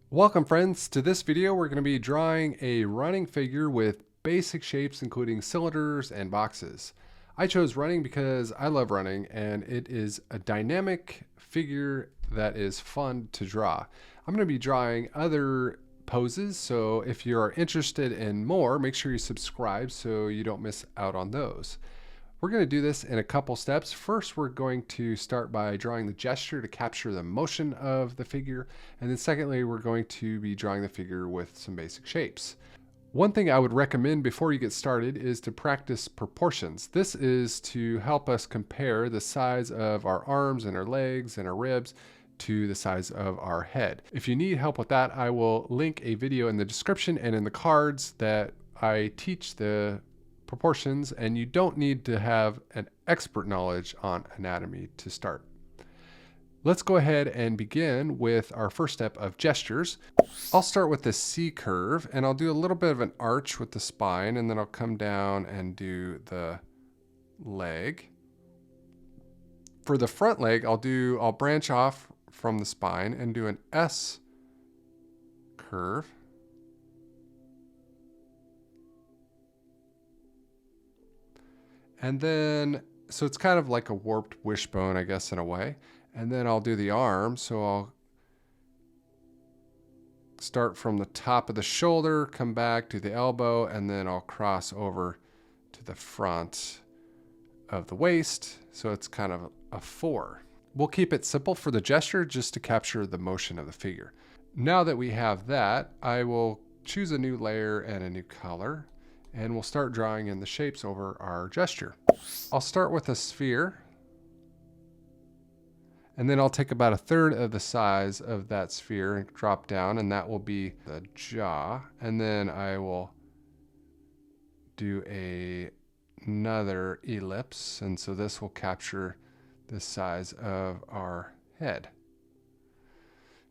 Welcome friends, to this video we're going to be drawing a running figure with basic shapes including cylinders and boxes. I chose running because I love running and it is a dynamic figure that is fun to draw. I'm going to be drawing other poses, so if you're interested in more, make sure you subscribe so you don't miss out on those. We're going to do this in a couple steps. First, we're going to start by drawing the gesture to capture the motion of the figure. And then secondly, we're going to be drawing the figure with some basic shapes. One thing I would recommend before you get started is to practice proportions. This is to help us compare the size of our arms and our legs and our ribs to the size of our head. If you need help with that, I will link a video in the description and in the cards that I teach the proportions, and you don't need to have an expert knowledge on anatomy to start. Let's go ahead and begin with our first step of gestures. I'll start with the C curve and I'll do a little bit of an arch with the spine, and then I'll come down and do the leg. For the front leg, I'll branch off from the spine and do an S curve. And then, so it's kind of like a warped wishbone, I guess, in a way. And then I'll do the arm. So I'll start from the top of the shoulder, come back to the elbow, and then I'll cross over to the front of the waist. So it's kind of a 4. We'll keep it simple for the gesture just to capture the motion of the figure. Now that we have that, I will choose a new layer and a new color, and we'll start drawing in the shapes over our gesture. I'll start with a sphere, and then I'll take about 1/3 of the size of that sphere and drop down, and that will be the jaw. And then I will do another ellipse, and so this will capture the size of our head.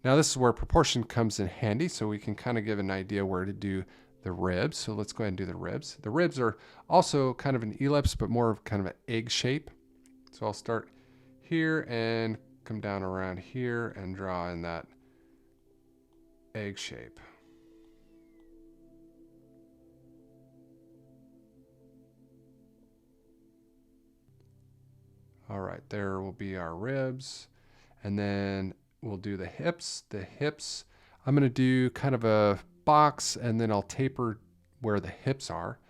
Now this is where proportion comes in handy, so we can kind of give an idea where to do the ribs. So let's go ahead and do the ribs. The ribs are also kind of an ellipse, but more of kind of an egg shape. So I'll start here and come down around here and draw in that egg shape. All right, there will be our ribs. And then we'll do the hips. The hips, I'm going to do kind of a box, and then I'll taper where the hips are.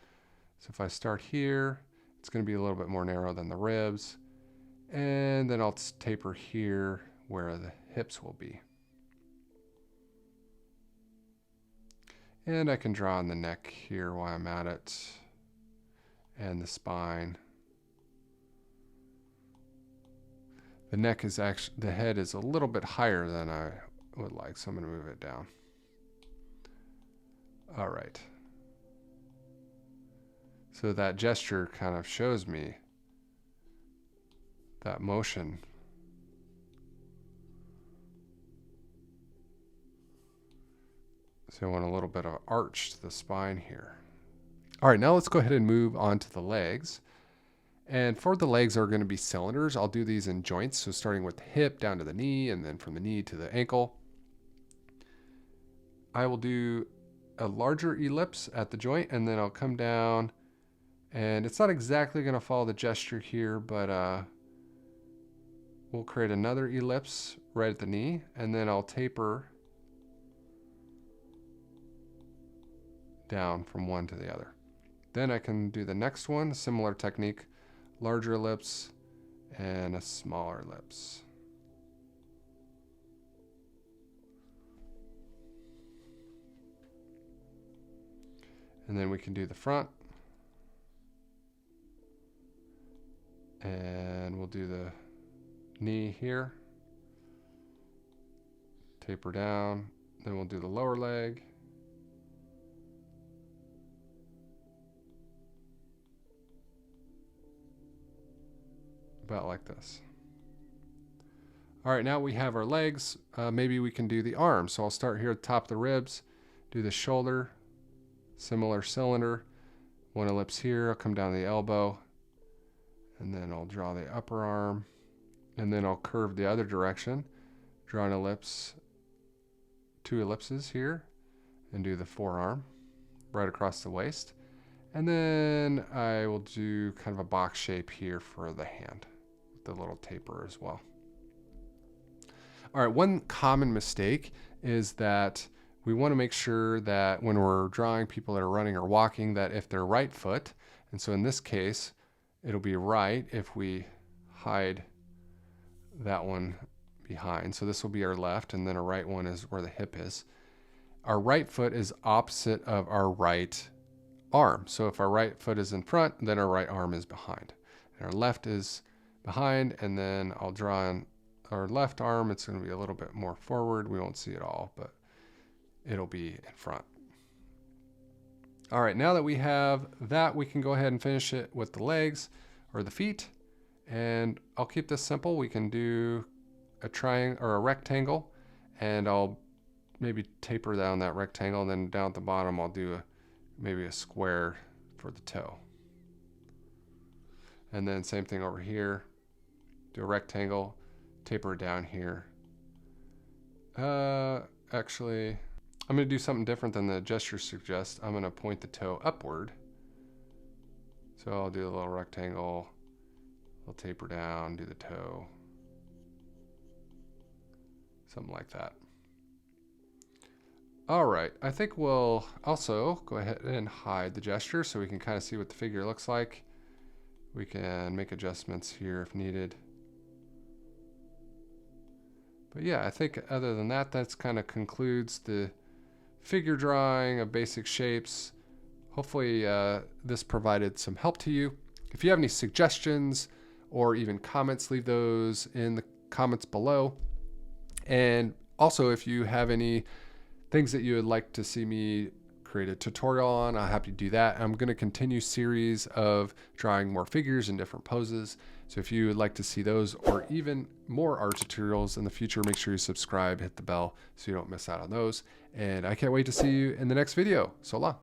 So if I start here, it's going to be a little bit more narrow than the ribs, and then I'll taper here where the hips will be. And I can draw on the neck here while I'm at it, and the spine. The neck is actually, the head is a little bit higher than I would like, so I'm going to move it down. All right. So that gesture kind of shows me that motion. So I want a little bit of arch to the spine here. All right, now let's go ahead and move on to the legs. And for the legs are going to be cylinders. I'll do these in joints. So starting with the hip down to the knee, and then from the knee to the ankle. I will do a larger ellipse at the joint, and then I'll come down, and it's not exactly going to follow the gesture here, but we'll create another ellipse right at the knee, and then I'll taper down from one to the other. Then I can do the next one, similar technique, larger ellipse and a smaller ellipse. And then we can do the front. And we'll do the knee here. Taper down. Then we'll do the lower leg. About like this. All right, now we have our legs. Maybe we can do the arms. So I'll start here at the top of the ribs, do the shoulder, similar cylinder, one ellipse here, I'll come down the elbow, and then I'll draw the upper arm, and then I'll curve the other direction, draw an ellipse 2 ellipses here and do the forearm right across the waist. And then I will do kind of a box shape here for the hand with the little taper as well. All right, one common mistake is that we want to make sure that when we're drawing people that are running or walking, that if they're right foot, and so in this case, it'll be right if we hide that one behind. So this will be our left, and then our right one is where the hip is. Our right foot is opposite of our right arm. So if our right foot is in front, then our right arm is behind. And our left is behind, and then I'll draw on our left arm. It's going to be a little bit more forward. We won't see it all, but it'll be in front. All right, now that we have that, we can go ahead and finish it with the legs or the feet. And I'll keep this simple. We can do a triangle or a rectangle, and I'll maybe taper down that rectangle, and then down at the bottom I'll do maybe a square for the toe. And then same thing over here. Do a rectangle, taper it down here. Actually, I'm going to do something different than the gesture suggests. I'm going to point the toe upward. So I'll do a little rectangle. I'll taper down, do the toe. Something like that. All right, I think we'll also go ahead and hide the gesture so we can kind of see what the figure looks like. We can make adjustments here if needed. But yeah, I think other than that, that's kind of concludes the figure drawing of basic shapes. Hopefully this provided some help to you. If you have any suggestions or even comments, leave those in the comments below. And also, if you have any things that you would like to see me create a tutorial on, I'm happy to do that. I'm going to continue series of drawing more figures in different poses. So if you would like to see those or even more art tutorials in the future, make sure you subscribe, hit the bell so you don't miss out on those. And I can't wait to see you in the next video. So long.